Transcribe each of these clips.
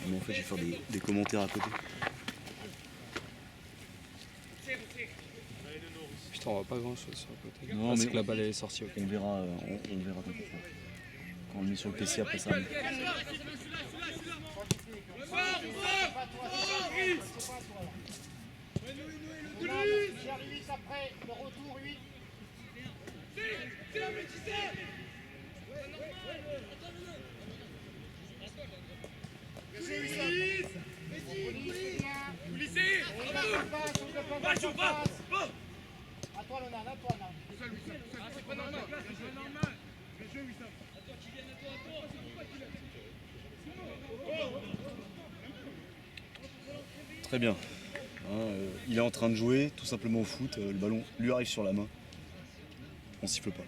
Mais en fait, je vais faire des commentaires à côté. Putain, on voit pas grand chose sur le côté. Non, Parce mais que la balle elle est sortie. Ok. on verra, on verra t'inquiète pas. Quand on le met sur le PC après ça. Après, le retour, 8. À toi, Lonan, à toi, Nan. C'est pas normal. Très bien. Il est en train de jouer tout simplement au foot. Le ballon lui arrive sur la main. On siffle pas.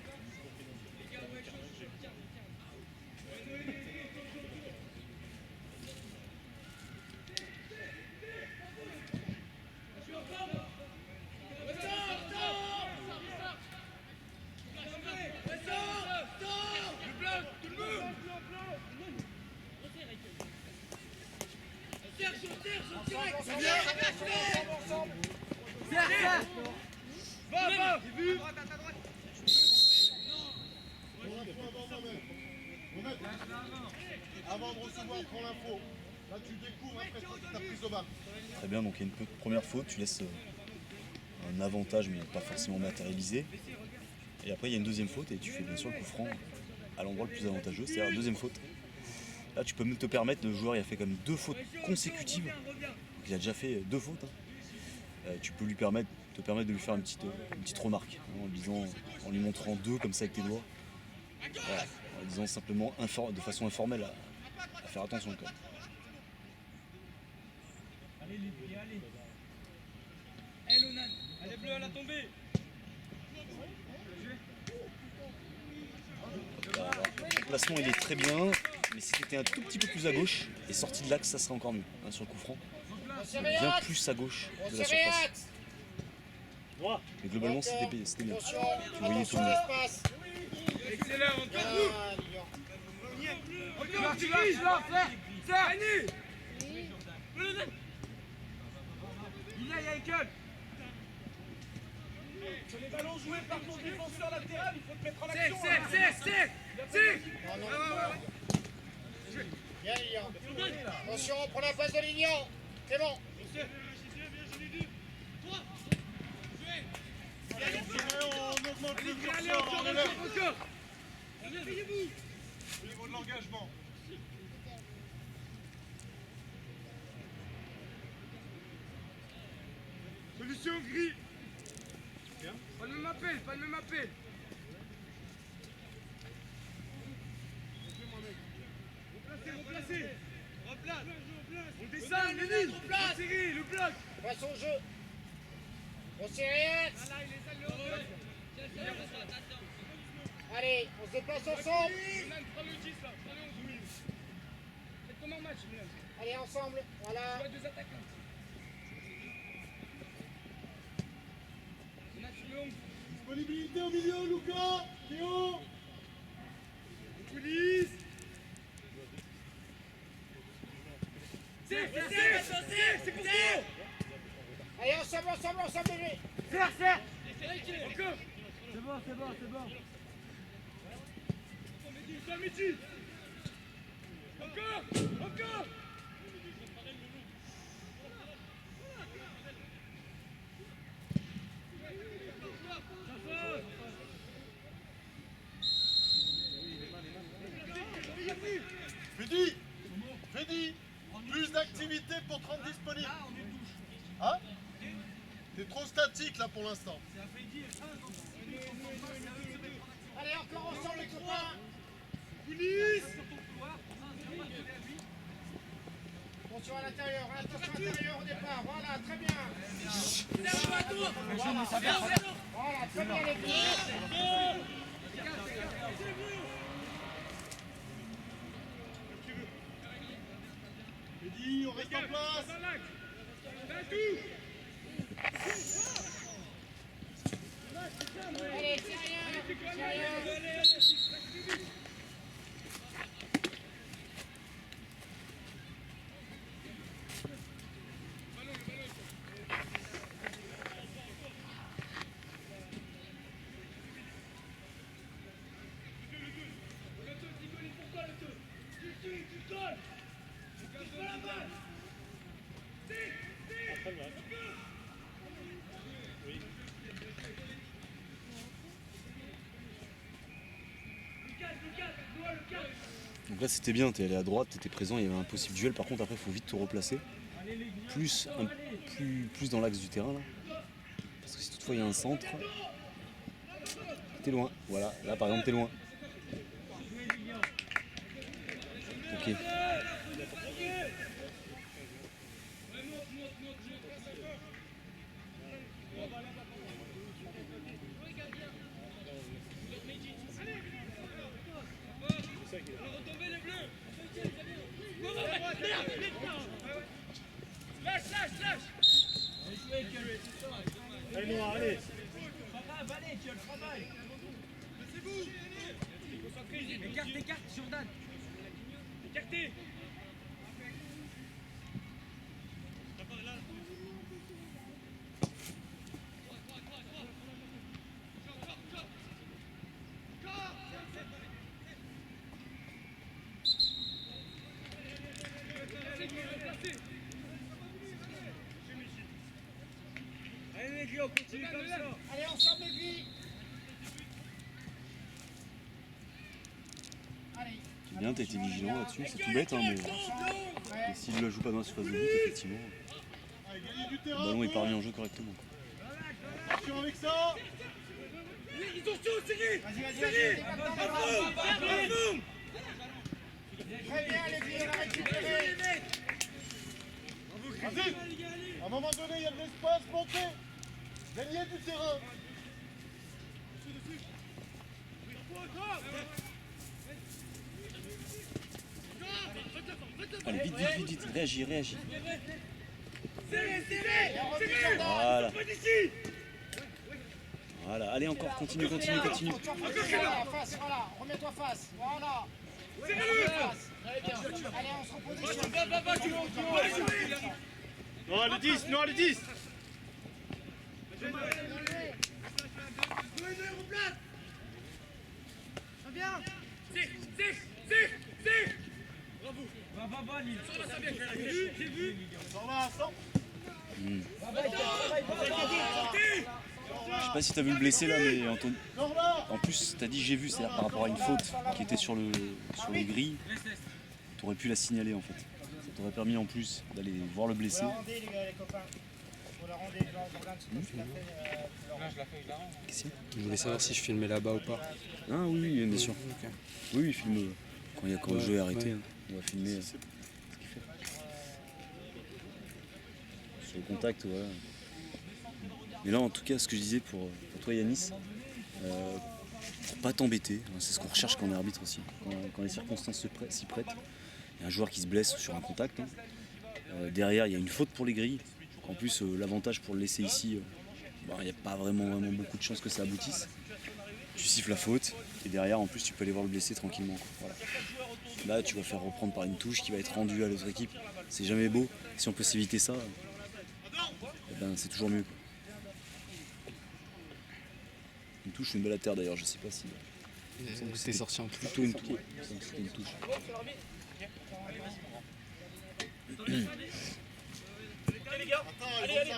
Avant de recevoir, prends l'info. Là, tu découvres après ta prise de balle. Très bien, donc il y a une première faute, tu laisses un avantage mais pas forcément matérialisé. Et après il y a une deuxième faute et tu fais bien sûr le coup franc à l'endroit le plus avantageux, c'est-à-dire la deuxième faute. Là tu peux même te permettre, le joueur il a fait comme 2 fautes consécutives, donc il a déjà fait 2 fautes. Tu peux te permettre de lui faire une petite remarque, en lui montrant 2 comme ça avec tes doigts. Voilà, en lui disant simplement de façon informelle à faire attention quand même. Allez, Lonan. Allez, bleu à la tombée. Le placement il est très bien, mais si tu étais un tout petit peu plus à gauche et sorti de l'axe, ça serait encore mieux sur le coup franc. Bien plus à gauche de la surface. Mais globalement c'était bien. Tu voyais tout le monde. Excellent, encore vous. Encore, tu vas, Serre. Il y a Yankel. Sur les ballons joués par ton défenseur latéral, il faut te mettre en action. C'est. Bien, Lilian. Attention, prends la place de Lilian. C'est bon. On augmente le curseur, on élève au niveau de l'engagement. Solution gris. Pas le même appel, Replacez. On descend, Lénine. Replace. Le bloc. Passe au jeu. On s'arrête. Allez, on se déplace ensemble. Lénine, prends le 10 là. Prends le 11, oui. Faites comme un match, Lénine. Allez, ensemble. Voilà. Tu vois 2 attaquants. Lénine sur le 11. Disponibilité au milieu, Lucas. Théo. Police. C'est pour toi. Allez, ensemble, bébé. Serre. Encore. C'est bon. Midi. Encore. Freddy, plus d'activité pour te rendre disponible. Hein? T'es trop statique là pour l'instant. Allez, encore ensemble, les copains. Police. Attention à l'intérieur, au départ. Voilà, très bien. Voilà, très bien, les filles. Freddy, on reste en place. Allez, sérieux. Donc là c'était bien, t'es allé à droite, t'étais présent, il y avait un possible duel. Par contre après il faut vite te replacer. Plus dans l'axe du terrain là. Parce que si toutefois il y a un centre, t'es loin. Voilà, là par exemple t'es loin. Ok. Allez Noah, allez. Écarte, Jordan. Écartez. Allez les gars, on continue comme ça. Allez, ensemble les filles. Allez. C'est bien, t'as été vigilant là-dessus, c'est tout bête hein, mais s'il ne joue pas dans la surface de but, effectivement, Allez, gagner du le terrain. ballon est pas remis en jeu correctement. Attention avec ça. Ils sont chauds, Cyril. Vas-y. Bravo. Très bien les filles, on a récupéré. Vas-y. À un moment donné, il y a de l'espace, montez. Gagnez du terrain. Allez, vite, réagis. Serré. Voilà, allez encore, continue. Remets-toi face, voilà. Remets-toi face, voilà. Remets-toi face. Très bien. Allez, on se repositionne. Non, le 10, non, le 10. Très bien. Va, Lille. J'ai vu. Sors là, sors. Je sais pas si t'as vu le blessé là, mais Sors là. en plus t'as dit j'ai vu, c'est-à-dire par rapport à une faute qui était sur les grilles, t'aurais pu la signaler en fait. Ça t'aurait permis en plus d'aller voir le blessé. Vous la rendez les copains. Vous la rendez, Jordan, c'est toi qui l'as fait. Je voulais savoir si je filmais là-bas ou pas. Ah oui, bien sûr. Ok. Oui, filme quand le jeu est arrêté, Ouais. hein. On va filmer ce qu'il fait. Sur le contact, voilà. Mais là, en tout cas, ce que je disais pour toi, Yanis, pour pas t'embêter, hein, c'est ce qu'on recherche quand on est arbitre aussi. Quand les circonstances s'y prêtent, il y a un joueur qui se blesse sur un contact. Hein. Derrière, il y a une faute pour les grilles. En plus, l'avantage pour le laisser ici, il n'y a pas vraiment beaucoup de chances que ça aboutisse. Tu siffles la faute et derrière, en plus, tu peux aller voir le blessé tranquillement. Quoi. Voilà. Là, tu vas faire reprendre par une touche qui va être rendue à l'autre équipe. C'est jamais beau. Si on peut s'éviter ça, c'est toujours mieux. Quoi. Une touche, une balle à terre d'ailleurs, je sais pas si. C'était sorti en tout. Plutôt une touche. C'était une touche. Attends, allez.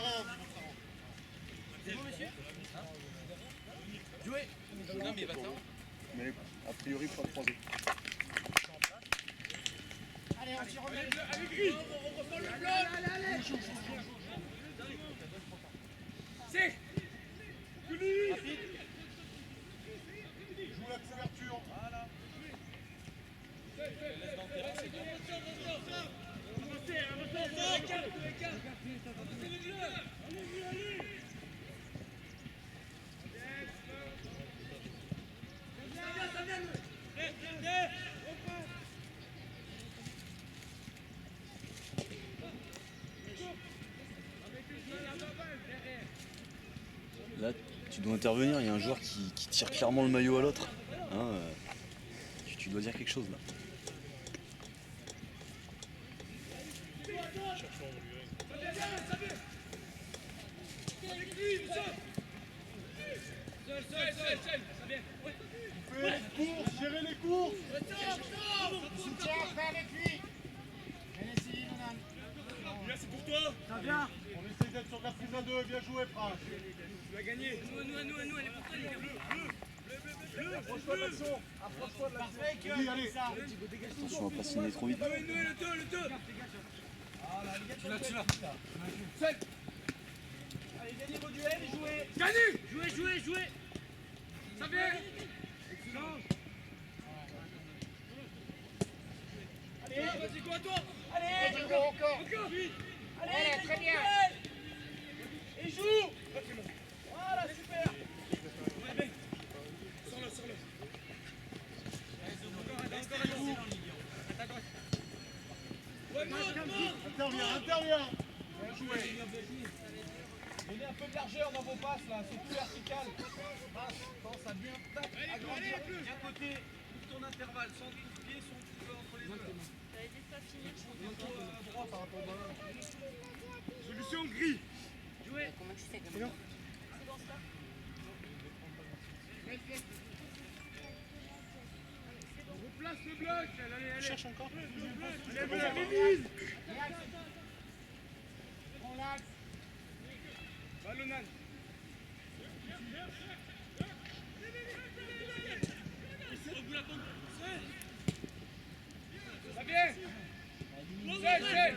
Mais a priori, pas croisé. Allez, on s'y remet. C'est. Joue la couverture. Là, tu dois intervenir. Il y a un joueur qui tire clairement le maillot à l'autre. Hein, tu dois dire quelque chose là. Fais les courses, gérez les courses. Soutien après avec lui. Allez, Céline, on a un toi. Ça vient. On essaie d'être sur la prise à 2, bien joué, Franck. Tu vas gagner. Nous, elle est pour toi, les gars. Approche-toi de l'action. Approche-toi de l'action. Vas-y, allez. Attention à pas signer trop vite. Le 2. Tu l'as. Allez, gagnez vos duels et jouez. Gagnez. Jouez. Ça vient. Excellent. Allez, Vas-y, toi, toi. allez, encore. Vite. Allez, très bien. Et joue. Voilà, super. Sors-le. Interviens. Bien joué. Donnez un peu de largeur dans vos passes là, c'est tout vertical. Passe, pense à bien agrandir. Bien côté, ouvre ton intervalle, sans coup de pied, sans coup de entre les deux. Solution gris. Jouez. Comment tu fais comme ça? Replace le bloc. Allez. Cherche encore. Allez. Prends l'axe. Ballonnade. Ça vient. C'est.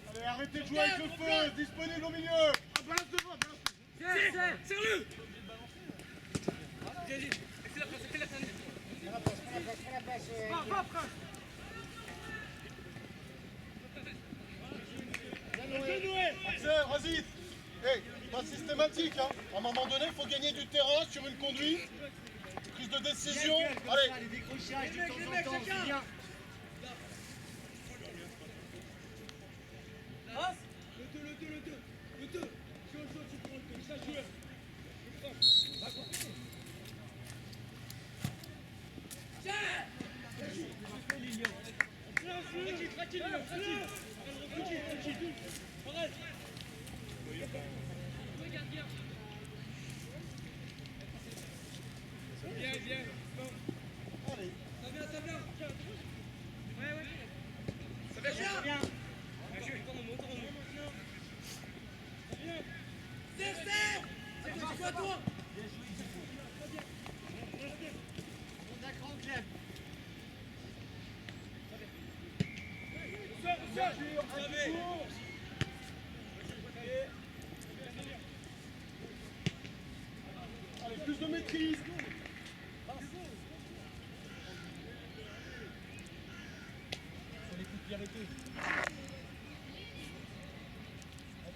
Allez, arrêtez de jouer avec le feu. Disponible au milieu. Balance devant. Serre-le. Vas-y. Accélère. Prends la place. Va, frère. Axel, vas-y. Hey, pas systématique, hein. À un moment donné, il faut gagner du terrain sur une conduite. Prise de décision. Allez. Les décrochages de temps en temps, c'est bien. Le 2. Chaud, tu prends le 2. Ça joue. Tranquille. Arrête. Regarde bien. Bien. Allez. Ça vient. Ouais. Ça vient. Bien. C'est quoi toi? On a grand club. Allez, plus de maîtrise. Sur les coups de pied arrêtés.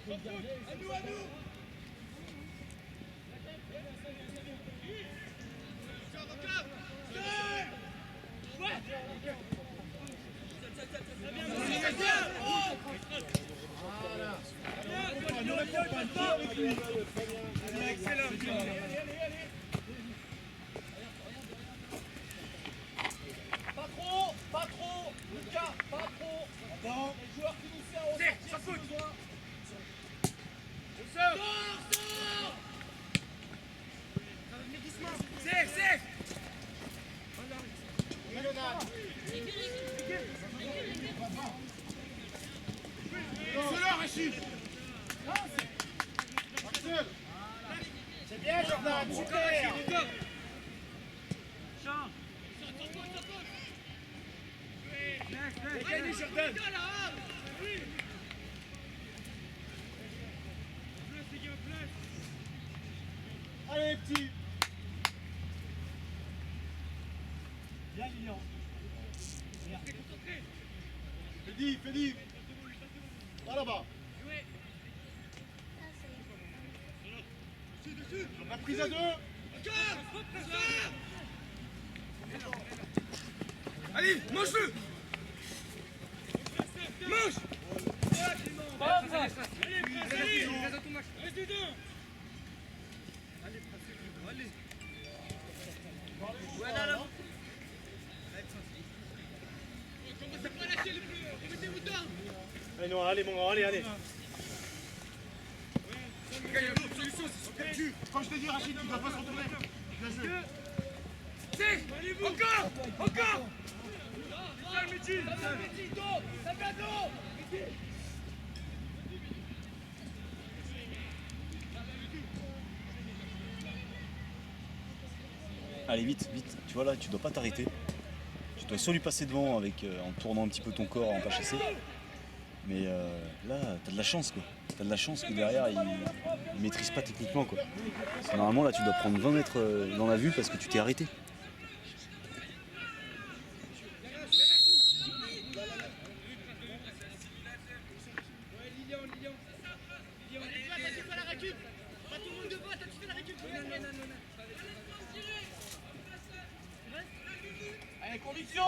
À nous. Pas trop, Lucas, pas trop. Attends. Les joueurs finissent à ressortir si besoin. C'est. Ballonnade. C'est là, Rachid. Axel. C'est bien, Jordan, super. Gagné, Jordan. Allez, petit. Bien, Lilian. Fais div. Va là-bas. La prise à 2. Allez, mange-le. Mange. Allez, reste dedans. Allez. Voilà. Commencez pas à lâcher le plus. Remettez-vous dedans. Allez, Noah, allez, mon gars, allez. Solution, c'est sur Comme je t'ai dit, Rachid, tu dois pas se retourner. Encore. Allez, vite, vite. Tu vois là, tu dois pas t'arrêter. Tu dois soit lui passer devant avec, en tournant un petit peu ton corps en pas chassé. Mais là, t'as de la chance quoi. T'as de la chance que derrière, il maîtrise pas techniquement quoi. Parce que normalement là, tu dois prendre 20 mètres dans la vue parce que tu t'es arrêté. Allez, conviction.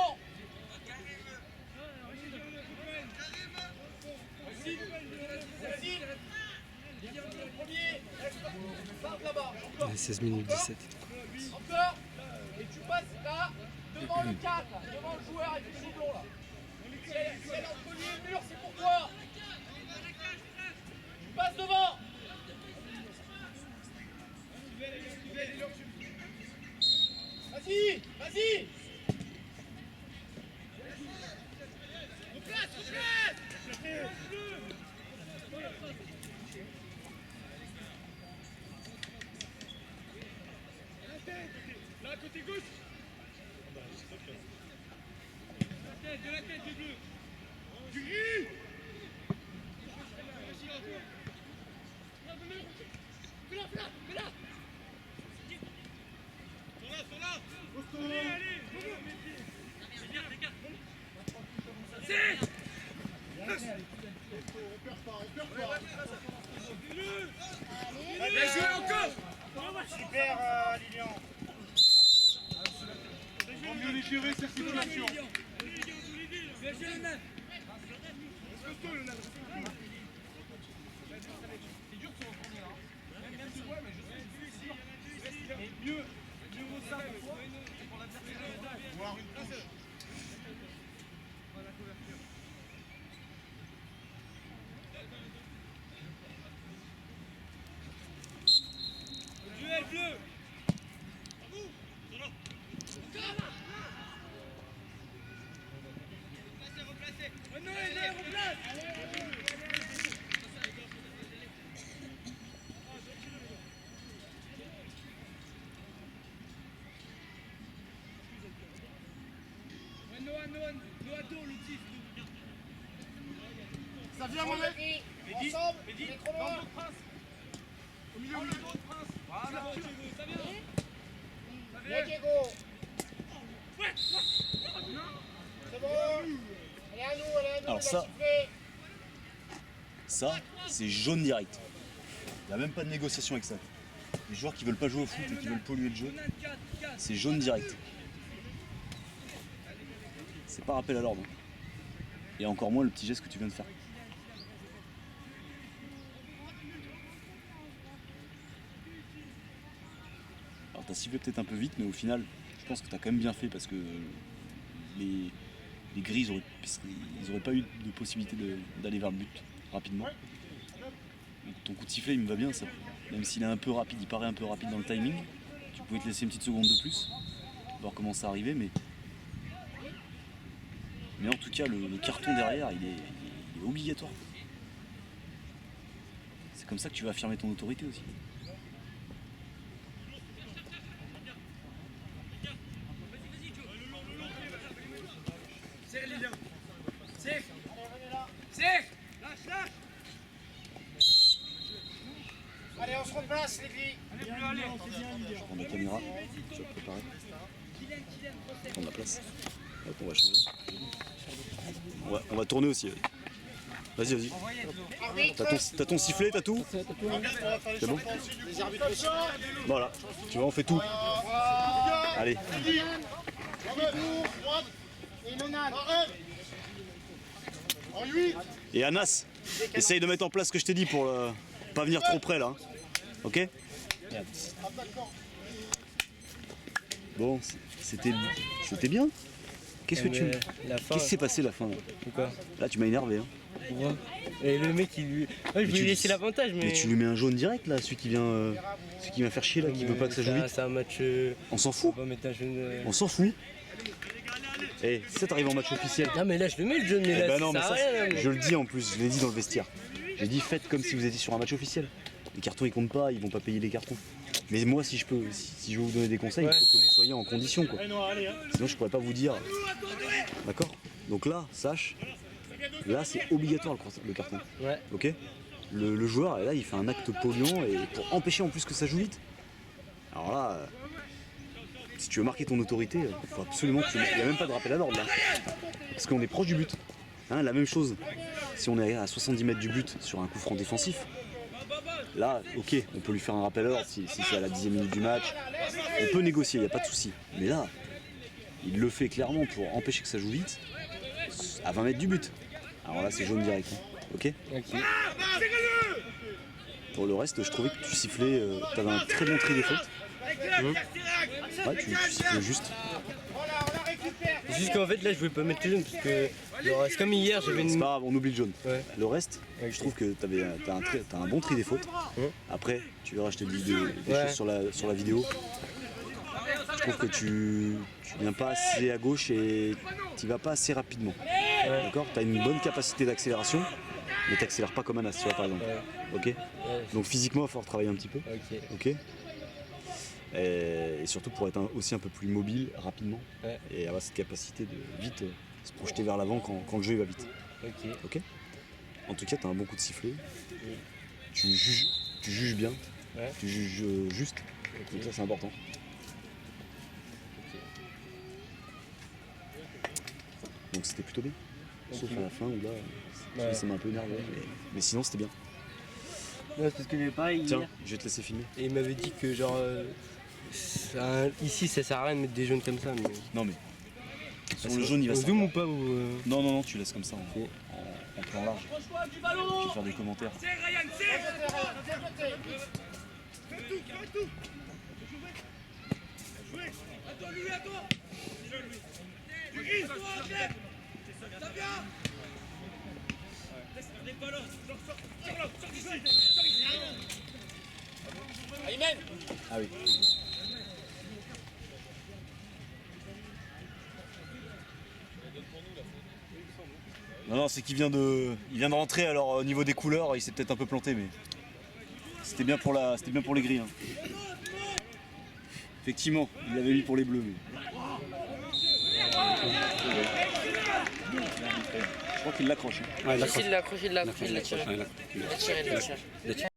Ouais, 16 minutes 17. Encore. Et tu passes là, devant le 4, là, devant le joueur avec le doublon là. Si elle est entre lui et le mur, c'est pour toi. Tu passes devant. Vas-y, vas-y. Là, côté gauche. De la tête, de bleu. Du gris. Fais là. Sur là. Allez. C'est. Allez, jouez encore. Super, Lilian. Vaut mieux les gérer ces situations. Mieux vaut ça pour toi et pour l'adversaire. Voir une touche. Duel bleu. Ça vient, mon mec. Ensemble, il est trop loin. Au milieu. Voilà, ça vient. Bien, Diego. C'est bon. Elle est à nous, Alors il a ça- sifflé. Ça, c'est jaune direct. Il n'y a même pas de négociation avec ça. Les joueurs qui veulent pas jouer au foot et qui veulent polluer le jeu, c'est jaune direct. C'est pas rappel à l'ordre. Et encore moins le petit geste que tu viens de faire. Alors t'as sifflé peut-être un peu vite, mais au final, je pense que t'as quand même bien fait parce que les gris, ils auraient pas eu de possibilité d'aller vers le but rapidement. Donc, ton coup de sifflet, il me va bien, ça. Même s'il est un peu rapide, il paraît un peu rapide dans le timing. Tu pouvais te laisser une petite seconde de plus, voir comment ça arrivait, mais en tout cas, le carton derrière, il est obligatoire. C'est comme ça que tu vas affirmer ton autorité aussi. C'est Lilian. C'est. Lâche. Allez, on se replace, les filles. Allez, bleu, allez. Je prends la caméra, tu vas te préparer. Prendre la place. Hop, on va changer. On va tourner aussi. Vas-y. T'as ton sifflet, t'as tout? C'est bon? Les arbitres aussi. Voilà. Tu vois, on fait tout. Allez. Droite. Et Nonan. Arrête. En 8. Et Anas, essaye de mettre en place ce que je t'ai dit pour pas venir trop près là. Hein. Ok? Bon, c'était bien. Qu'est-ce que tu... La fin. Qu'est-ce qui s'est passé la fin là? Pourquoi? Là, tu m'as énervé. Hein. Pourquoi? Et le mec, il lui. Ouais, je tu lui ai lui- laissé l'avantage, mais. Mais tu lui mets un jaune direct là, celui qui vient faire chier là, qui veut pas que ça joue vite. C'est un match. On s'en On fout. va mettre un jaune. On s'en fout. Eh, si ça t'arrive en match officiel. Non, mais là, je le mets le jaune, mais Eh là, ben non, mais ça ça, sert à rien. je le dis en plus, je l'ai dit dans le vestiaire. J'ai dit faites comme si vous étiez sur un match officiel. Les cartons ils comptent pas, ils vont pas payer les cartons. Mais moi si je peux, si je veux vous donner des conseils, Ouais. il faut que vous soyez en condition quoi. Sinon je pourrais pas vous dire. D'accord? Donc là, sache, là c'est obligatoire le carton. Ouais. Ok? Le joueur là il fait un acte polluant et pour empêcher en plus que ça joue vite. Alors là, si tu veux marquer ton autorité, il faut absolument que tu... Il n'y a même pas de rappel à l'ordre là. Parce qu'on est proche du but. Hein, la même chose, si on est à 70 mètres du but sur un coup franc défensif, là, ok, on peut lui faire un rappel à l'ordre si c'est à la 10e minute du match. On peut négocier, il n'y a pas de souci. Mais là, il le fait clairement pour empêcher que ça joue vite, à 20 mètres du but. Alors là, c'est jaune direct. Hein. Ok? Ok. Pour le reste, je trouvais que tu sifflais, tu avais un très bon tri des fautes. Ouais, tu sifflais juste. C'est juste qu'en fait, là, je voulais pas mettre le jaune parce que. genre, c'est comme hier, j'avais C'est une. pas grave, on oublie le jaune. Ouais. Le reste, Ok. je trouve que t'as un bon tri des fautes. Après, tu verras, je te dis des Ouais. choses sur la vidéo. Je trouve que tu viens pas assez à gauche et tu vas pas assez rapidement. D'accord? Tu as une bonne capacité d'accélération, mais t'accélères pas comme un as, tu vois, par exemple. Ok? Ouais. Donc physiquement, il va falloir travailler un petit peu. Ok. Ok? Et surtout pour être aussi un peu plus mobile rapidement Ouais. et avoir cette capacité de vite se projeter vers l'avant quand le jeu il va vite. Ok. Ok? En tout cas, tu as un bon coup de sifflet. Tu juges bien. Ouais. Tu juges juste. Donc ça, c'est important. Donc c'était plutôt bien. Sauf à la fin où là, Ouais. ça m'a un peu énervé. Mais sinon, c'était bien. Non, c'est parce que j'avais pareil Tiens, hier. je vais te laisser filmer. Et il m'avait dit que, genre. Ici, ça sert à rien de mettre des jaunes comme ça. Mais... Non, mais. Sur le jaune, il va On se. zoom ou pas ou, Non, tu laisses comme ça Ok. en plan large. Je vais faire des commentaires. Ah oui. Non, c'est qu'il vient de rentrer. Alors au niveau des couleurs, il s'est peut-être un peu planté, mais c'était bien pour les gris. Hein. Effectivement, il l'avait mis pour les bleus. Mais... Je crois qu'il l'accroche. Hein. Ouais, S'il l'a accroché, il l'a tiré. Il l'a tiré.